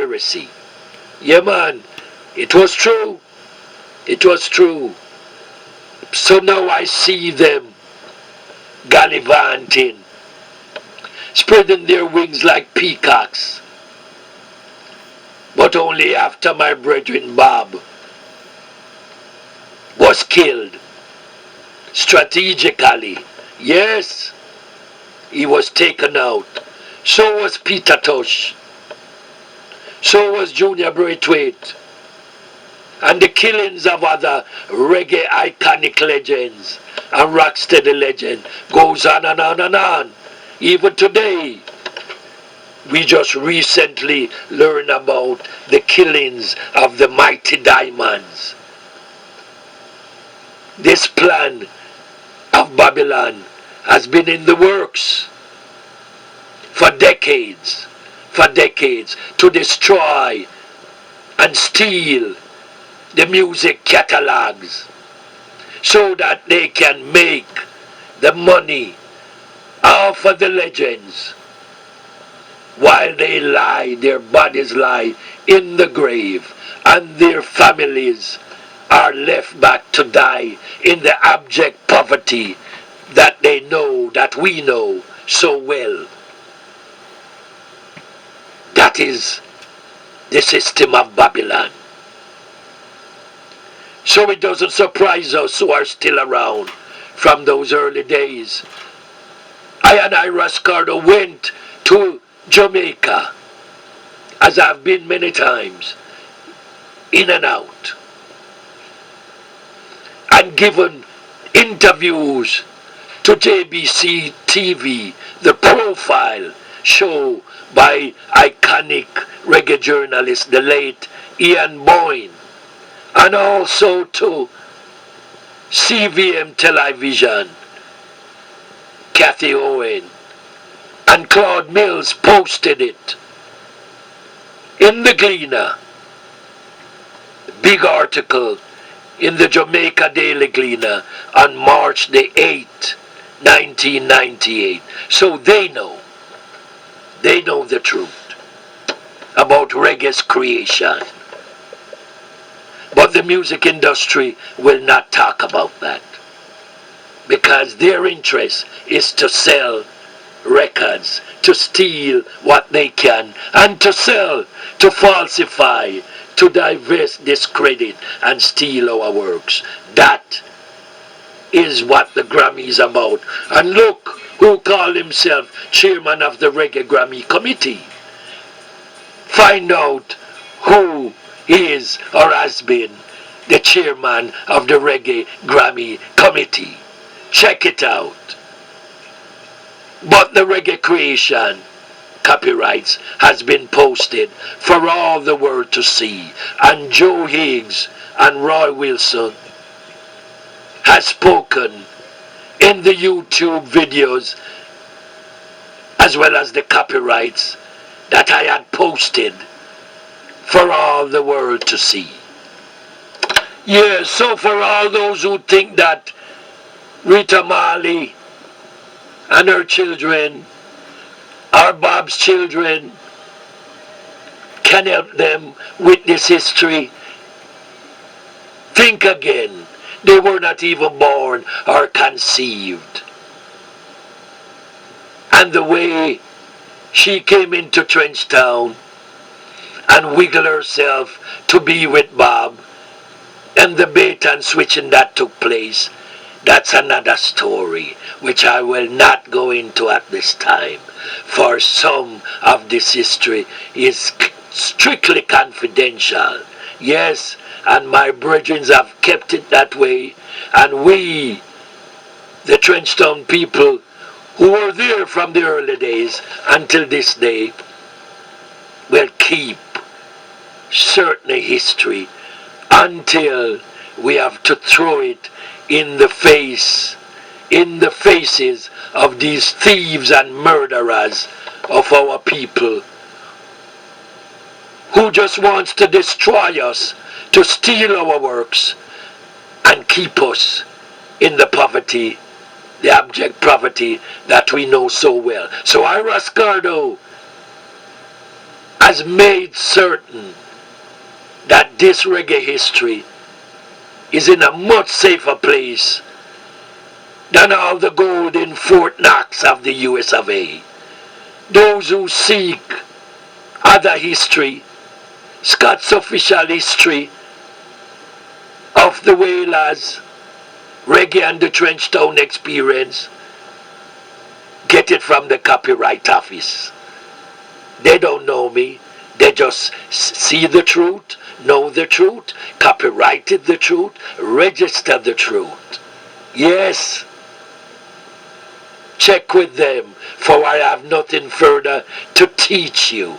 conspiracy. Yeah, man, it was true. It was true. So now I see them gallivanting, spreading their wings like peacocks. But only after my brethren Bob was killed strategically. Yes, he was taken out. So was Peter Tosh. So was Junior Braithwaite. And the killings of other reggae iconic legends and rocksteady legend goes on and on and on. Even today, we just recently learned about the killings of the mighty diamonds. This plan of Babylon has been in the works for decades, to destroy and steal the music catalogs so that they can make the money off of the legends while they lie, their bodies lie in the grave, and their families are left back to die in the abject poverty that they know, that we know so well. That is the system of Babylon. So it doesn't surprise us who are still around from those early days. I, RAS CARDO, went to Jamaica, as I've been many times, in and out, and given interviews to JBC TV, the profile show by iconic reggae journalist, the late Ian Boyne, and also to CVM Television, Kathy Owen, and Claude Mills posted it in the Gleaner, big article in the Jamaica Daily Gleaner on March the 8th, 1998. So they know the truth about reggae's creation. But the music industry will not talk about that, because their interest is to sell records, to steal what they can, and to sell, to falsify, to divest, discredit, and steal our works. That is what the Grammy is about. And look who called himself chairman of the Reggae Grammy Committee. Find out who is or has been the chairman of the Reggae Grammy Committee. Check it out. But the reggae creation copyrights has been posted for all the world to see, and Joe Higgs and Roy Wilson has spoken in the YouTube videos as well as the copyrights that I had posted for all the world to see. Yeah, so for all those who think that Rita Marley and her children, or Bob's children, can help them with this history, think again. They were not even born or conceived. And the way she came into Trenchtown and wiggled herself to be with Bob, and the bait and switching that took place, that's another story which I will not go into at this time, for some of this history is strictly confidential. Yes, and my brethren have kept it that way, and we, the Trenchtown people who were there from the early days until this day, will keep certain history until we have to throw it in the faces of these thieves and murderers of our people, who just wants to destroy us, to steal our works, and keep us in the poverty, the abject poverty that we know so well. So RAS CARDO has made certain that this reggae history is in a much safer place than all the golden Fort Knox of the US of A. Those who seek other history, Scott's official history of the whalers, reggae and the Trenchtown experience, get it from the Copyright Office. They don't know me. They just see the truth, know the truth, copyrighted the truth, register the truth. Yes. Check with them, for I have nothing further to teach you.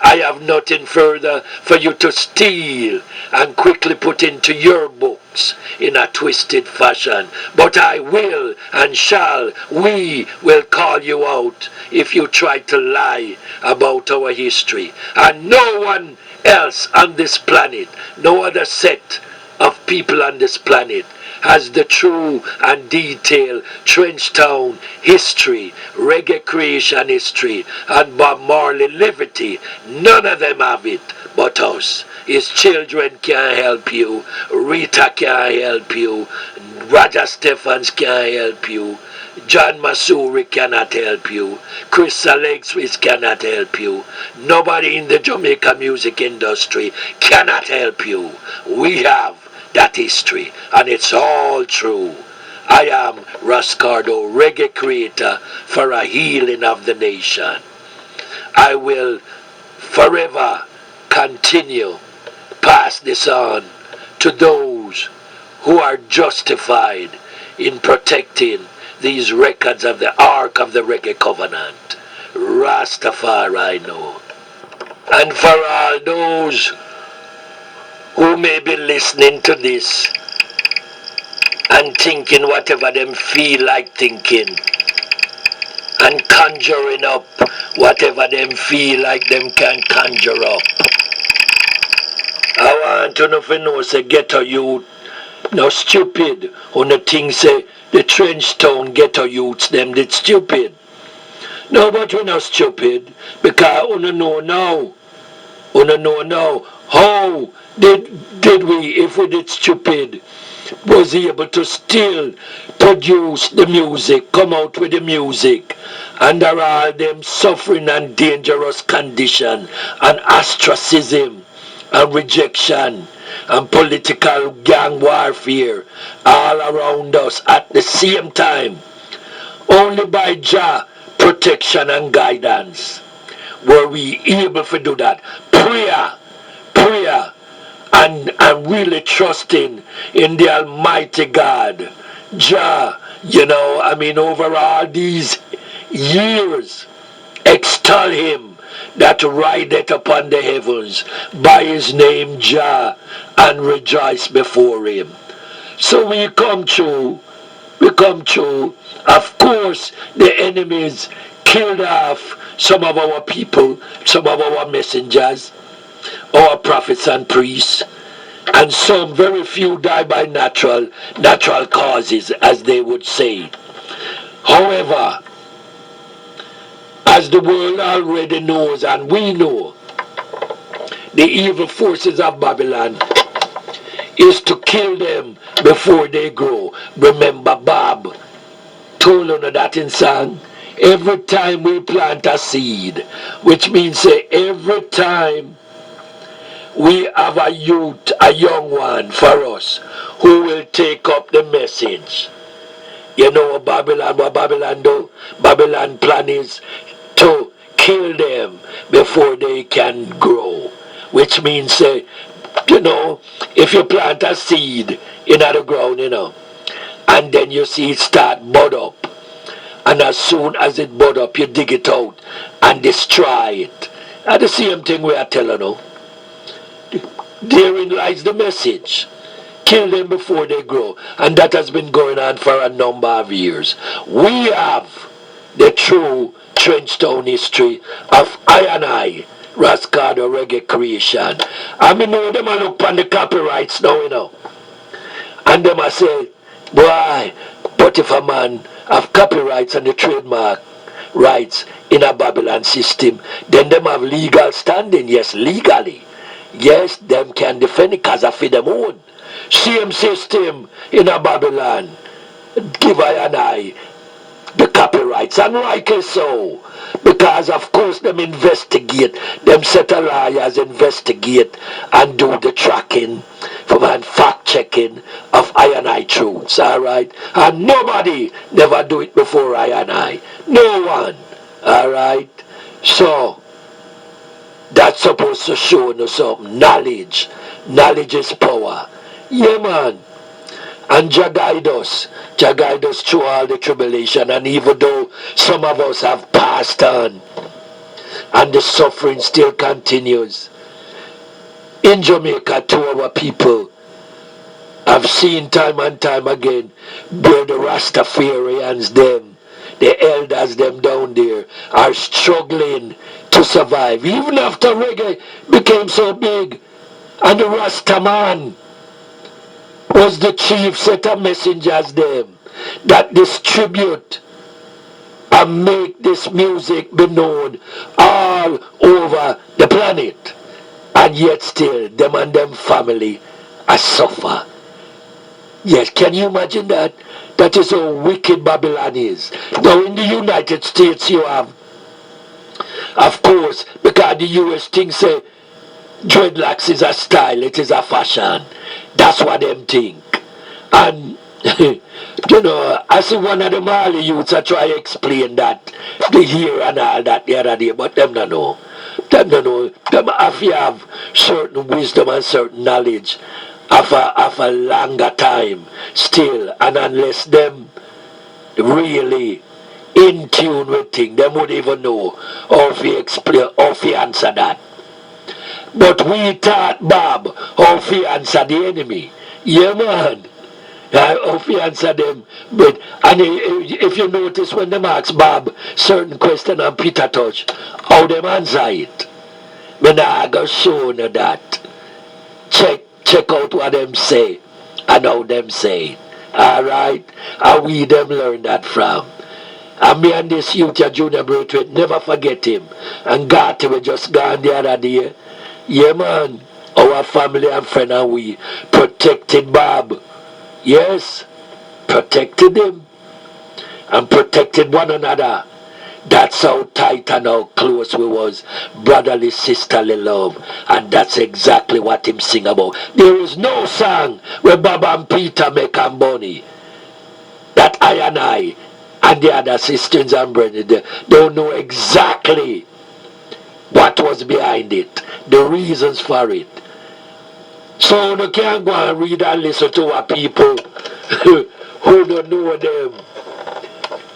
I have nothing further for you to steal and quickly put into your books in a twisted fashion. But I will and shall, we will call you out if you try to lie about our history. And no one else on this planet, no other set of people on this planet has the true and detailed Trenchtown history, reggae creation history, and Bob Marley liberty. None of them have it but us. His children can't help you, Rita can't help you, Roger Stephens can't help you, John Masuri cannot help you, Chris Alexis cannot help you, nobody in the Jamaica music industry cannot help you. We have that history, and it's all true. I am RAS CARDO, reggae creator for a healing of the nation. I will forever continue pass this on to those who are justified in protecting these records of the Ark of the Reggae Covenant. Rastafari know. And for all those who may be listening to this and thinking whatever them feel like thinking and conjuring up whatever them feel like them can conjure up. I want to know say ghetto youth no stupid who no think say the Trenchtown ghetto youths them did stupid. No, but we not stupid because we know now. We know now how did we, if we did stupid, was able to still produce the music, come out with the music, under all them suffering and dangerous condition, and ostracism, and rejection, and political gang warfare, all around us at the same time. Only by Jah protection and guidance were we able to do that. Prayer, and really trusting in the Almighty God. Jah, over all these years, extol him that rideth upon the heavens by his name Jah, and rejoice before him. So we come true. Of course, the enemies killed off some of our people, some of our messengers, our prophets and priests, and some very few die by natural causes, as they would say. However, as the world already knows and we know, the evil forces of Babylon is to kill them before they grow. Remember Bob told us that in song, every time we plant a seed, which means say every time we have a youth, a young one for us, who will take up the message. You know what Babylon do? Babylon plan is to kill them before they can grow. Which means, if you plant a seed in the ground, and then you see it start bud up, and as soon as it bud up, you dig it out and destroy it. And the same thing we are telling you. Therein lies the message. Kill them before they grow. And that has been going on for a number of years. We have the true Trenchtown history of I and I, RAS CARDO reggae creation. I know them a look on the copyrights now, And them a say, boy, but if a man have copyrights and the trademark rights in a Babylon system, then them have legal standing, yes, legally. Yes, them can defend it because of them own. Same system in a Babylon. Give I and I the copyrights, and rightly so, because of course them investigate, them set of liars investigate and do the tracking and fact checking of I and I truths, alright, and nobody never do it before I and I, no one, alright, so that's supposed to show us some knowledge is power, yeah man. And Jah guide us through all the tribulation. And even though some of us have passed on and the suffering still continues, in Jamaica, to our people, I've seen time and time again where the Rastafarians, them, the elders, them down there, are struggling to survive. Even after reggae became so big, and the Rastaman was the chief set of messengers them that distribute and make this music be known all over the planet, and yet still them and them family are suffer. Yes, can you imagine that? That is how wicked Babylon is. Now in the United States you have, of course, because the US thinks say dreadlocks is a style, it is a fashion. That's what them think. And, you know, I see one of the Marley youths I try to explain that, the hair and all that the other day, but them don't know. Them don't know. Them have to have certain wisdom and certain knowledge of a longer time still. And unless them really in tune with things, them would even know how to explain, how to answer that. But we taught Bob how to answer the enemy. Yeah, man. How to answer them. But, and if you notice when them ask Bob certain question and Peter touch, how them answer it. When I go show you that. Check out what them say and how them say it. Alright? And we them learn that from. And me and this youth, your junior Braithwaite, never forget him. And Gatti we just gone the other day. Yeah, man. Our family and friend and we protected Bob. Yes. Protected him. And protected one another. That's how tight and how close we was. Brotherly, sisterly love. And that's exactly what him sing about. There is no song where Bob and Peter make and Bonnie that I and the other sisters and brethren, they don't know exactly what was behind it, the reasons for it. So you can't go and read and listen to what people who don't know them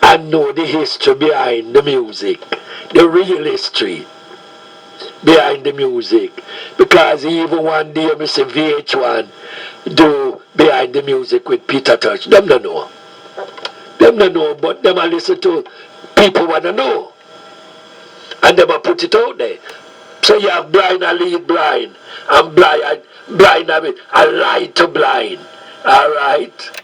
and know the history behind the music, the real history behind the music. Because even one day Mr. VH1 do behind the music with Peter Touch, them don't know. Them don't know, but them a listen to people wanna know. And them a put it out there. So you have blind and lead blind. And blind of it. A lie to blind. Alright?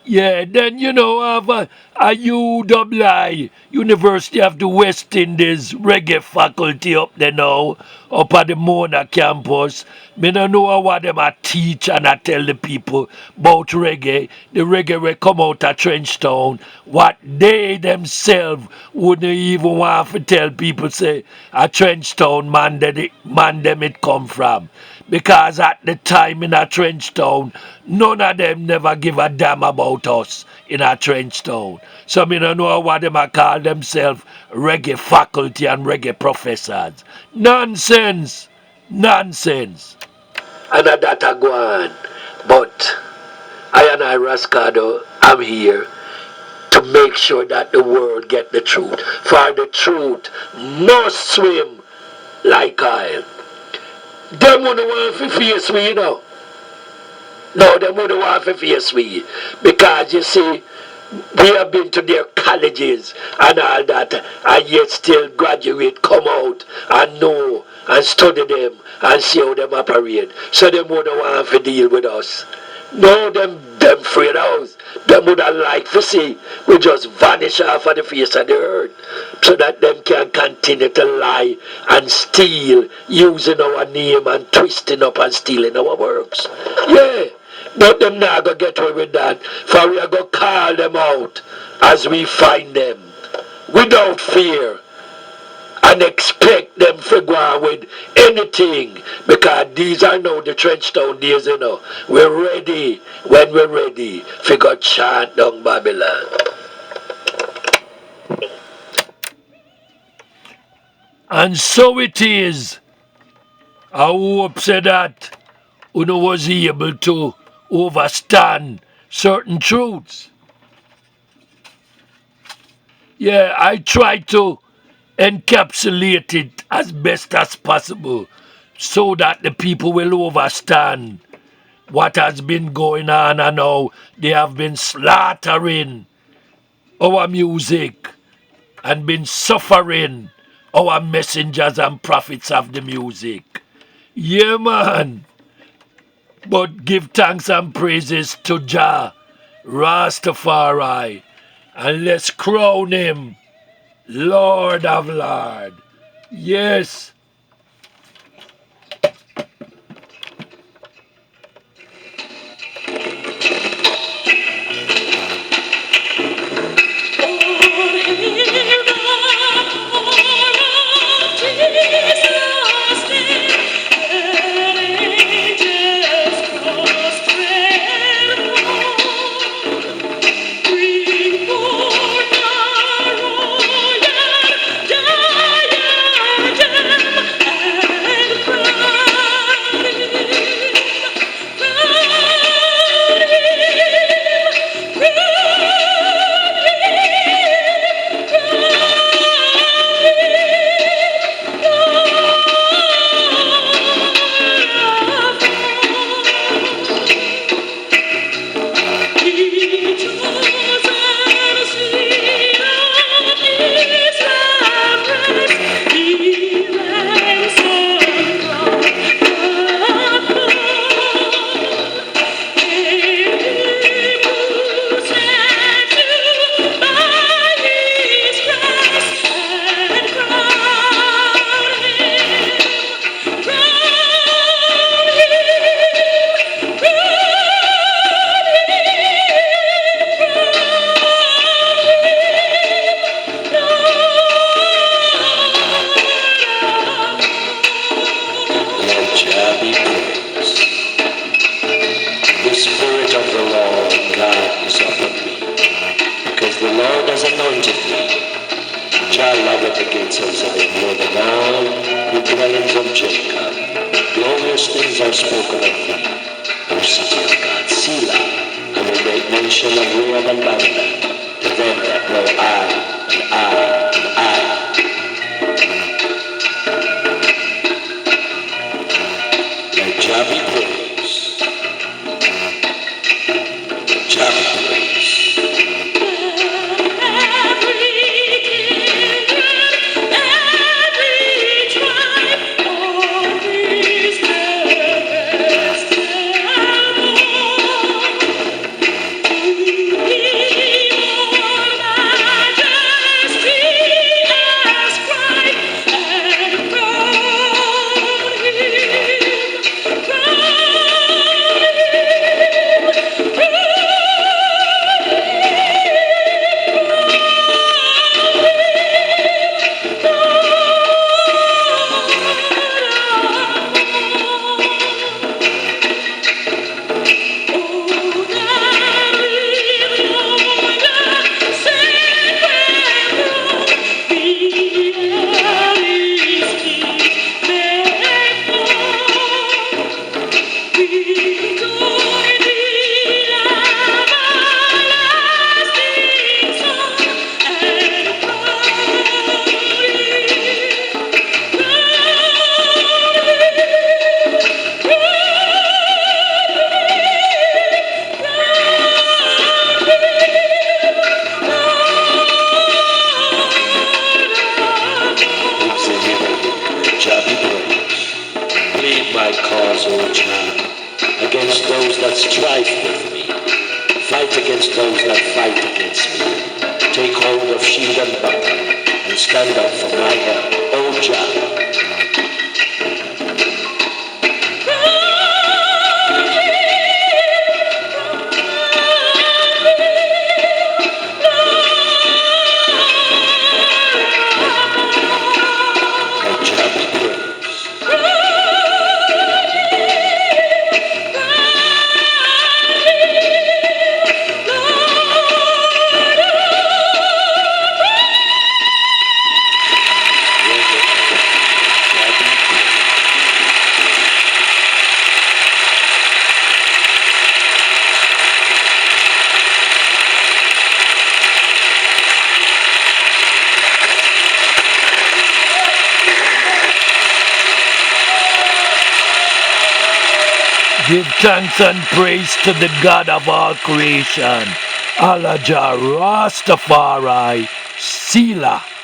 Yeah, then you know have a UWI, University of the West Indies reggae faculty up there now, up at the Mona campus. Me no know what them a teach and I tell the people about reggae. The reggae will come out of Trenchtown. What they themselves wouldn't even want to tell people say a Trenchtown man them it come from. Because at the time in a Trenchtown, none of them never give a damn about us in a Trenchtown. So me don't know what them a call themselves reggae faculty and reggae professors. Nonsense! Nonsense! And that a go on. But I and I, Rascado, I'm here to make sure that the world get the truth. For the truth must swim like oil. Them wouldn't want to face me, you know. No, them wouldn't want to face me. Because, you see, we have been to their colleges and all that, and yet still graduate, come out, and know, and study them, and see how them operate. So them wouldn't want to deal with us. No, them afraid house. Them would have liked to see we just vanish off of the face of the earth so that them can continue to lie and steal using our name and twisting up and stealing our works. Yeah, but them not gonna get away with that, for we are gonna call them out as we find them without fear and expect them to go on with anything, because these are now the trench town days, you know. We're ready when we're ready to go chant down Babylon. And so it is. I hope so that Uno was able to overstand certain truths. Yeah, I try to encapsulate it as best as possible so that the people will understand what has been going on and how they have been slaughtering our music and been suffering our messengers and prophets of the music. Yeah, man. But give thanks and praises to Jah, Rastafari, and let's crown him Lord of Lords. Yes. against those that strive with me. Fight against those that fight against me. Take hold of shield and buckler, and stand up for my help, O Jah. Give thanks and praise to the God of all creation, Allah Jah Rastafari, Selah.